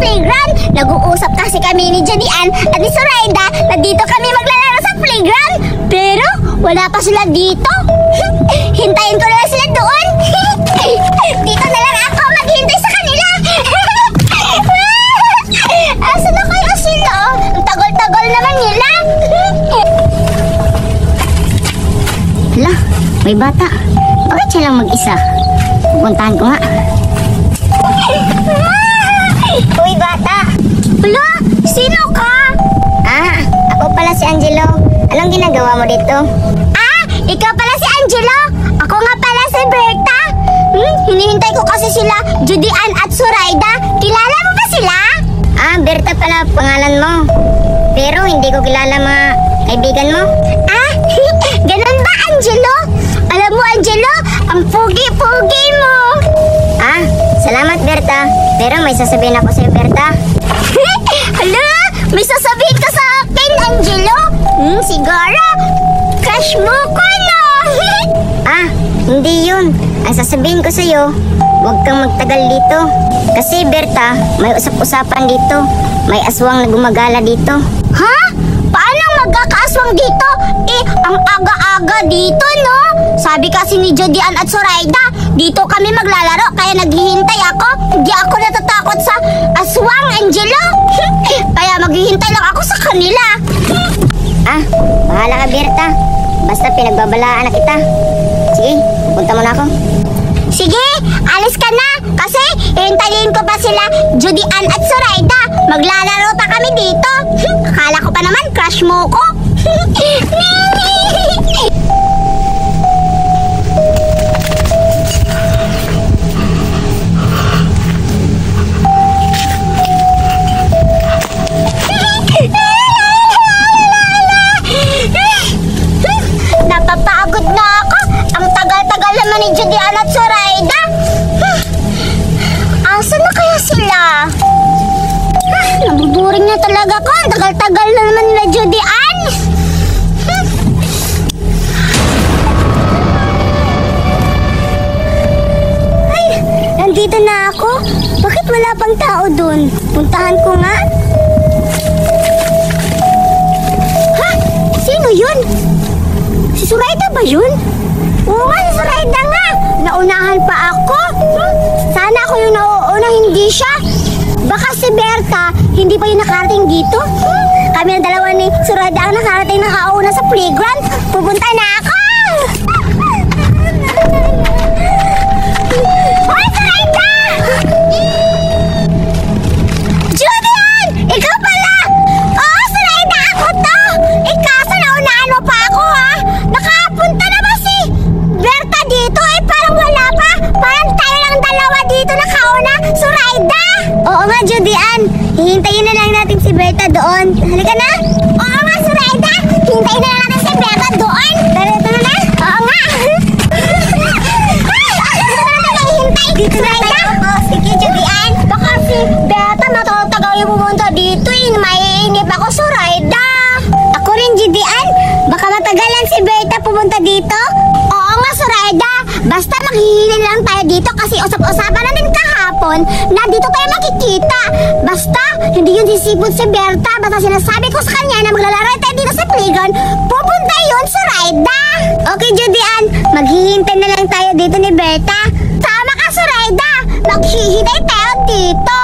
playground. Nag-uusap kasi kami ni Jadian at ni Zoraida na dito kami maglalaro sa playground. Pero wala pa sila dito. Hintayin ko na lang sila doon. Dito na lang ako maghintay sa kanila. Asan na kaya sila? Ang tagal-tagal naman nila. Hala, may bata. Bakit siya lang mag-isa? Pupuntahan ko nga. Uy, bata. Hala, sino ka? Ako pala si Angelo. Anong ginagawa mo dito? Ikaw pala si Angelo. Ako nga pala si Berta. Hinihintay ko kasi sila, Jadian at Zoraida. Kilala mo ba sila? Berta pala pangalan mo. Pero hindi ko kilala mga kaibigan mo. Ganun ba, Angelo? Alam mo, Angelo, ang pogi-pogi mo. Salamat, Berta. Pero may sasabihin ako sa'yo, Berta. Hala, may sasabihin ka sa akin, Angelo? Siguro, crush mo ko, no? Hindi yun. Ang sasabihin ko sa'yo, huwag kang magtagal dito. Kasi, Berta, may usap-usapan dito. May aswang na gumagala dito. Ha? Paano magkakaaswang dito? Ang aga-aga dito, no? Sabi kasi ni Jadian at Zoraida, dito kami maglalaro, kaya naghihintay ako. Hindi ako natatakot sa aswang, Angelo. Kaya maghihintay lang ako sa kanila. Bahala ka, Berta. Basta pinagbabalaan na kita. Sige, pupunta muna ako. Sige, alis ka na. Kasi hintayin ko pa sila, Jadian at Zoraida. Maglalaro pa kami dito. Akala ko pa naman, crush mo ko. Napapagod na ako. Ang tagal-tagal naman ni Jadian at Zoraida. Asan na kaya sila? Nabuburing na talaga ko. Ang tagal-tagal na naman nila Jadian. Ay, nandito na ako. Bakit wala pang tao dun? Puntahan ko nga. Sino yun? Si Zoraida ba yun? Oo nga, si Zoraida nga. Naunahan pa ako. Sana ako yung nauuna, hindi siya. Baka si Berta, hindi pa yung nakarating dito. Kami ang dalawa ni Zoraida ang nakarating nakauna sa playground. Pupunta na ako. Hoy, Zoraida! Jadian! Ikaw pala! Oo, Zoraida, ako to! Kaso naunahan mo pa ako, ha? Nakapunta na ba si Berta dito? Parang wala pa. Parang tayo lang dalawa dito nakauna. Zoraida! Oo nga, Jadian. Hihintayin na lang natin si Berta doon. Halika na. Oo nga, Zoraida. Hintayin na lang natin si Berta doon. Dito na na. Oo nga. Dito na tayo. Sige, Jadian. Baka si Berta matatagal yung pumunta dito. Maiinip ako, Zoraida. Ako rin, Jadian. Baka matagalan si Berta pumunta dito. Oo nga, Zoraida. Basta maghihilin lang tayo dito kasi usap-usapan natin kahapon na dito tayo makikita. Basta, hindi yun sisipot si Berta. Basta sinasabi ko sa kanya na maglalaro tayo dito sa playground. Pupunta yun, Zoraida. Okay, Jadian. Maghihintay na lang tayo dito ni Berta. Tama ka, Zoraida. Maghihintay tayo dito.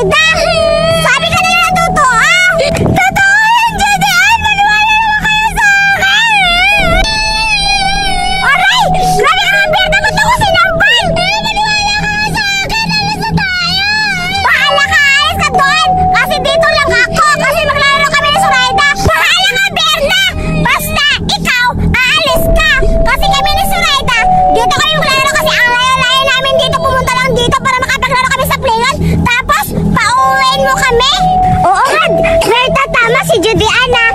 Suraida! Sabi ka nila totoo! Totoo yan, Judean! Maniwala naman kayo sa akin! Aray! Grabe ka, Berta! Ba't ako sinampal? Maniwala ka sa akin! Alis na tayo! Bahala ka! Alis ka doon! Kasi dito lang ako! Kasi maglalaro kami ni Suraida! Bahala ka, Berta! Basta ikaw, aalis ka! Kasi kami ni Suraida, dito kami maglalaro kasi ang layo-layo namin dito. Pumunta lang dito para makapaglaro kami sa playground. Tapos, pauwiin mo kami? Oo nga, Berta, tama si Judean na.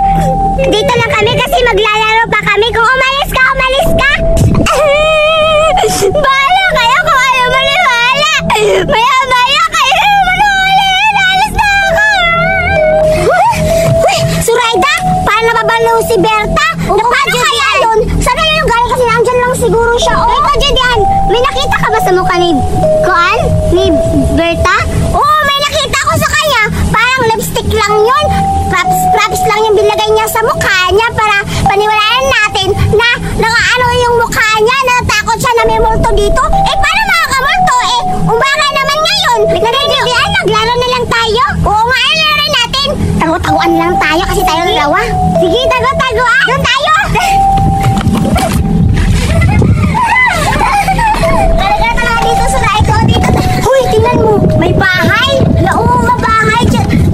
Dito lang kami kasi maglalaro pa kami. Kung umalis ka, umalis ka. Bahala kayo kung ayaw maniwala. Maya-maya kayo maniwala. Alis na ako. Uy, Suraida, paano nababalo si Berta? Paano kaya yun? Sana yun yung galing kasi nandyan lang siguro siya. Ikaw, Judean, may nakita ka ba sa mukha ni Kuan? Ni Berta? Oo, may nakita ko sa kanya. Parang lipstick lang yun. Props lang yung bilagay niya sa mukha niya para paniwalaan natin na nakaano yung mukha niya. Natakot siya na may multo dito. Eh, paano makakamulto? Eh, umaga naman ngayon. Judean, naglaro na lang tayo. Oo nga, laro natin. Tago-taguan lang tayo kasi tayo dalawa. Sige, tago-taguan. Doon tayo. Talaga talaga dito sa Raiko. Dito. Huy, tingnan mo. May bahay. Oo nga, bahay.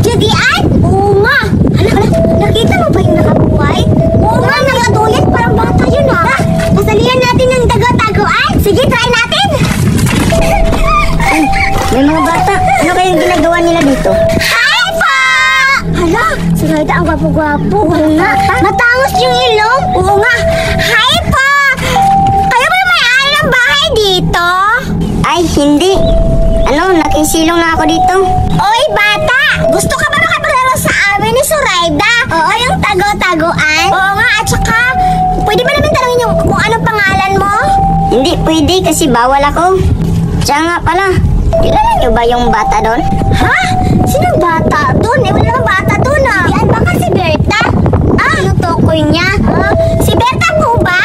Judean? Oo nga. Hala, nakita mo ba yung nakabuhay? Oo nga, nakatulad. Parang bata yun ha. Pasalihan natin yung tago-taguan. Sige, try natin. May mga bata, ano kayong ginagawa nila dito? Hi po! Hala, si Raida ang gwapo-gwapo. Oo nga. Matangos yung ilong. Oo nga. Hi po! Kayo ba yung may-ari ng bahay dito? Ay, hindi. Ano, nakisilong lang ako dito. Oy, bata! Gusto ka ba makapaglaro sa amin ni Suraida? Oo, yung tago-taguan. Oo nga, at saka, pwede ba namin tanongin yung kung anong pangalan mo? Hindi pwede kasi bawal ako. Siya nga pala, kilala niyo ba yung bata doon? Ha? Sinong bata doon? Eh, wala namang bata doon ah. Yan, baka si Berta? Ah, tinutukoy niya. Si Berta po ba?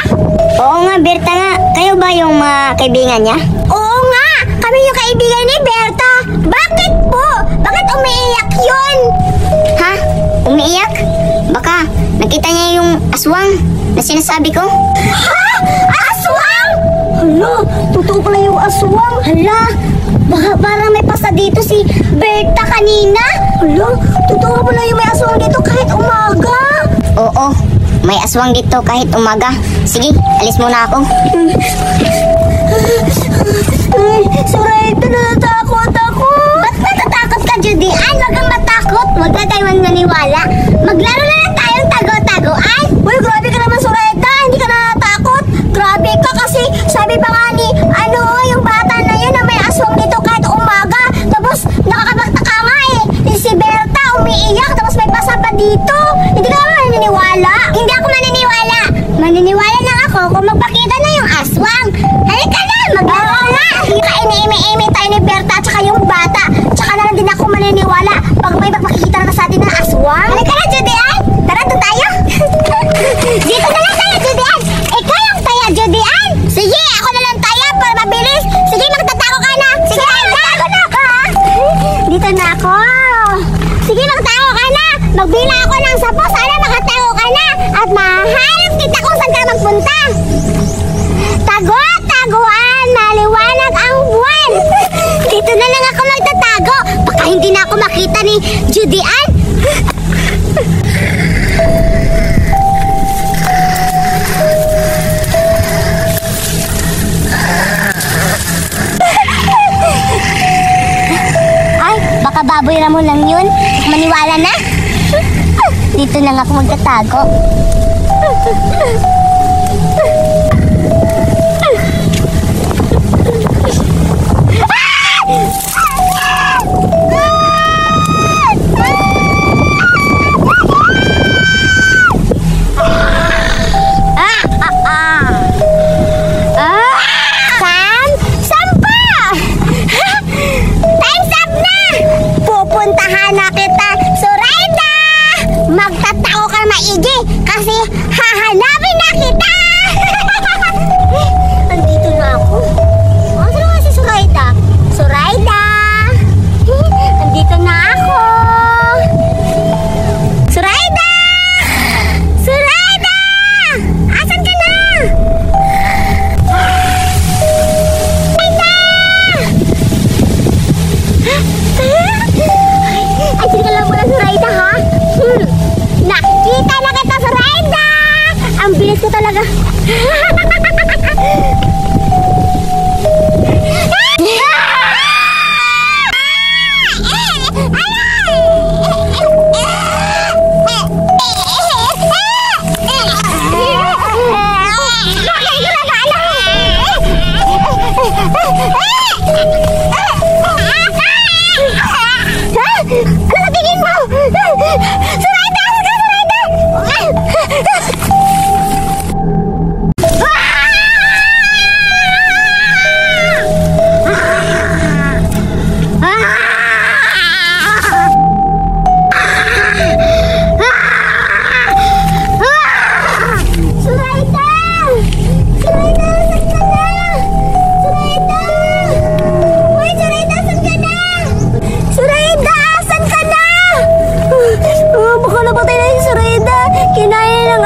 Oo nga, Berta nga. Kayo ba yung mga kaibigan niya? Oo nga, kami yung kaibigan ni Berta. Bakit po? Bakit umiiyak yun? Ha? Umiiyak? Baka nakita niya yung aswang na sinasabi ko? Ha? Aswang? Hala, totoo pala yung aswang. Hala, baka parang may pasa dito si Berta kanina. Hala, totoo pala yung may aswang dito kahit umaga. Oo, may aswang dito kahit umaga. Sige, alis muna ako. Ay, Suraida, natatakot ako. Ba't natatakot ka, Judean? Huwag kang matakot. Huwag na tayo maniwala. Maglaro na lang tayong tago-taguan. Uy, grabe ka naman, Suraida. Hindi ka natatakot. Grabe ka kasi sabi pa nga ni, yung bata na yun na may aswang dito kahit umaga. Tapos, nakakapagtaka nga eh. Si Berta umiiyak, tapos may pasa pa dito. Hindi ka naman maniniwala. Hindi ako maniniwala. Maniniwala lang ako kung magpakita na yung aswang. Halika na, maglaro na. Kaini-imi-imi tayo ni Berta at saka yung bata. Tsaka na lang din ako maniniwala pag may magpakikita na sa atin ng aswang. Halika na, Judean. Tara, doon tayo. Dito na lang tayo, Judean. Ikaw yung taya, Judean. Sige, ako na lang taya para mabilis. Sige, magtatago ka na. Sige, magtago na ako. Dito na ako. Sige, magtago ka na. Magbila ako ng 10. Sana makatago ka na. At mahanap kita kung saan ka magpunta. Tago-taguan, maliwanag ang buwan. Dito na lang ako magtatago. Baka hindi na ako makita ni Judean. Ay, baka baboy Ramon lang yun. Maniwala na. Dito lang ako magtatago. Pupuntahan na kita, Suraida! Magtatao ka maigi kasi hahanapin na kita! Andito na ako. Sino nga si Suraida? Suraida! Andito na Ano tingin mo? Suraida!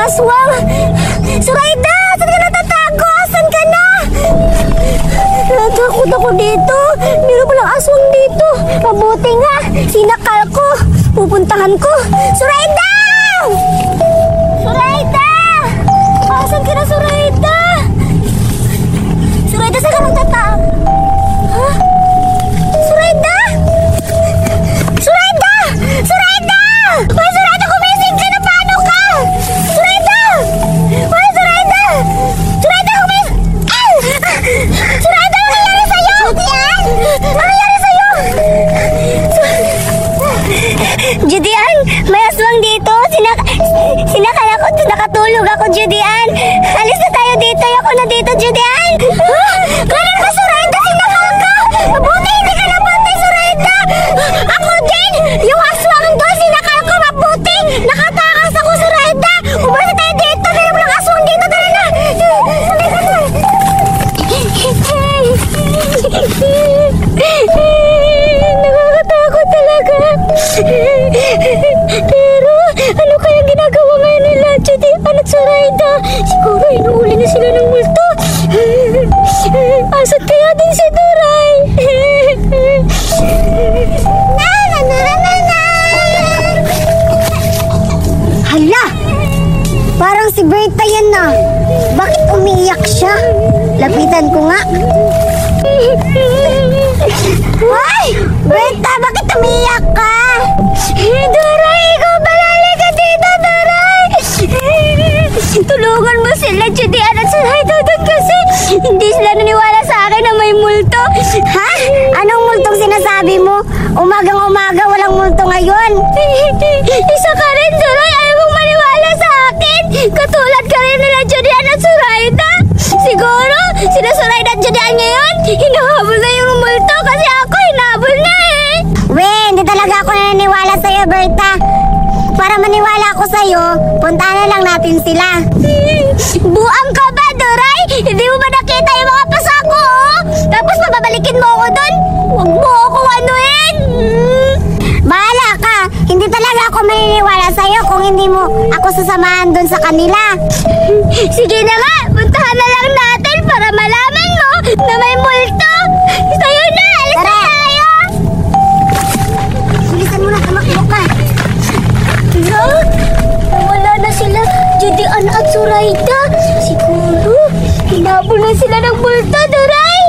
Aswang! Suraida! Saan ka natatago? Saan ka na? Natakot ako dito. Meron palang aswang dito. Mabuti nga. Sinakal ko. Pupuntahan ko. Suraida! Suraida! Asan ka na, Suraida? Suraida, saan ka natatago? Ha? Suraida? Suraida! Suraida! Ay, Suraida, kumising ka na. Paano ka? Suraida! Ay, Suraida! Suraida, kumising! Suraida, ano nangyari sa'yo? Ano nangyari sa'yo? Judian, may aswang dito. Sinakal ako. Nakatulog ako, Judian. Alis na tayo dito. Ako na dito, Judian. Ganun ka, Suraida. Sinakal ka. Mabuti, hindi ka nabuti, Suraida. Ako din. Yung aswang doon, sinakal ko. Mabuti. Nakatakas ako, Suraida. Umalis tayo dito. Meron mo lang aswang dito. Tara na. Nakakatakot talaga. Pero ano kaya ginagawa ngayon nila, Judian at Suraida? Siguro inuuli na sila ng multo. Asat kaya din si Duray? Hala! Parang si Berta yan na. Bakit umiiyak siya? Lapitan ko nga. Ay! Berta, bakit umiiyak ka? Duray, ikaw balali ka dito, Duray! Tulungan mo sila, Judian at Suraida doon kasi hindi sila naniwala sa akin na may multo. Ha? Anong multong sinasabi mo? Umagang-umaga, walang multo ngayon. Isa ka rin, Duray. Ayaw mong maniwala sa akin. Katulad ka rin nila, Judian at Suraida. Siguro, sila Suraida at Judian ngayon, hinahabol na yung multo kasi ako hinahabol na eh. Weh, hindi talaga ako naniniwala sa'yo, Berta. Para maniwala ako sa'yo, puntahan na lang natin sila. Buang ka ba, Duray? Hindi mo ba nakita yung mga pasako, oh? Tapos mababalikin mo ako doon? Huwag mo akong anuhin. Bahala ka. Hindi talaga ako maniniwala sa'yo kung hindi mo ako sasamahan doon sa kanila. Sige na nga, puntahan na lang natin para malaman mo na may multo. Sa'yo na, alis na tayo. Bilisan mo na, tumakbo ka. Wala na sila, Judian at Suraida. Siguro, hinabol na sila ng multo, Duray.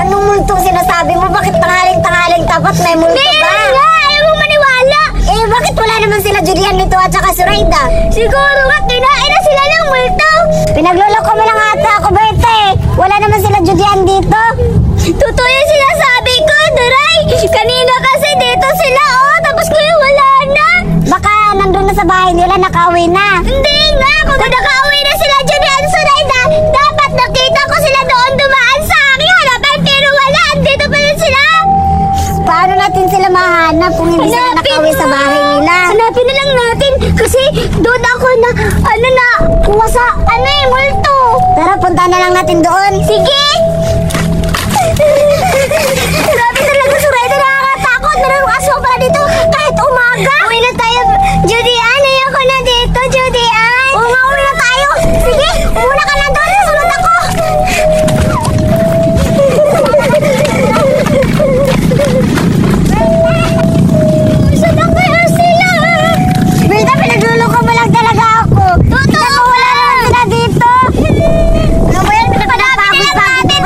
Anong multong sinasabi mo? Bakit tanghaling-tanghaling tapat may multo ba? Meron nga, ayaw mo maniwala. Eh, bakit wala naman sila Judian nito at saka Suraida? Siguro nga, kinain na sila ng multo. Pinagloloko mo lang ata ako, Berta eh. Wala naman sila Judian dito. Totoo yung sinasabi ko, Duray. Kanina kasi dito sila, oh. Tapos ngayon wala na. Baka nandun na sa bahay nila, nakauwi na. Hindi nga, kung nakauwi na sila Judian, Suraida, dapat nakita ko sila doon dumaan sa aking harapan. Pero wala, andito pa rin sila. Paano natin sila mahanap kung hindi sila nakauwi sa bahay nila? Hanapin na lang natin kasi doon ako na, kuha sa, multo. Tara, punta na lang natin doon. Sige! Grabe talaga, Suraida, nakakatakot. Meron aswang pala dito kahit umaga. Uwi na tayo, Judian. Ayoko na dito, Judian. Oo nga, uwi na tayo. Sige, muna ka na doon. Sunod ako. Saan na kaya sila? Berta, pinagluloko mo lang talaga ako. Totoo! Wala naman sila dito. Ano ba yan? Pinapagod pa ako.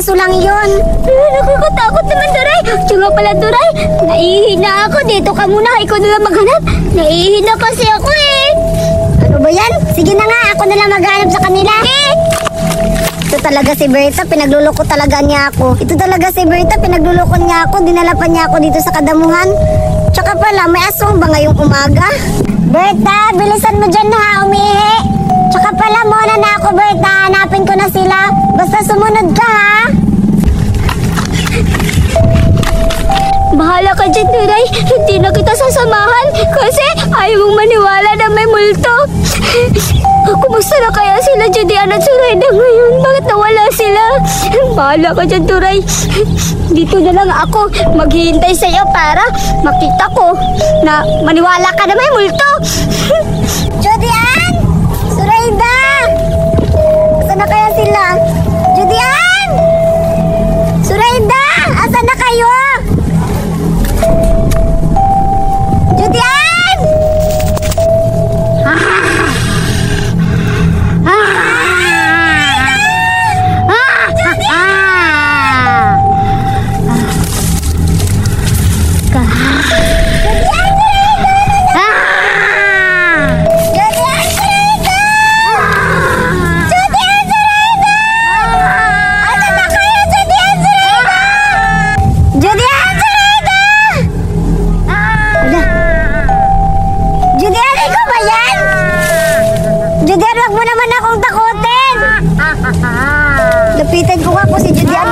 aso lang yun. Nakakatakot naman, Duray. Tsaka pala, Duray, naihina ako. Dito ka muna, ikaw na lang maghanap. Naihina kasi ako eh. Ano ba yan? Sige na nga, ako na lang maghanap sa kanila. Ito talaga si Berta, pinagluloko talaga niya ako. Ito talaga si Berta, pinagluloko niya ako. Dinala pa niya ako dito sa kadamuhan. Tsaka pala, may aswang ba ngayong umaga? Berta, bilisan mo dyan ha, umihi. Tsaka pala, muna na ako, Berta. Hanapin ko na sila. Basta sumunod ka, ha? Bahala ka dyan, Duray. Hindi na kita sasamahan kasi ayaw mong maniwala na may multo. Kumusta na kaya sila, Judian at Zoraida ngayon? Bakit nawala sila? Bahala ka dyan, Duray. Dito na lang ako maghihintay sa iyo para makita ko na maniwala ka na may multo. Judian! Zoraida! Asan na kaya sila? Judian! Zoraida! Asan na kayo? Judian! Lapitan ko nga po si Judian.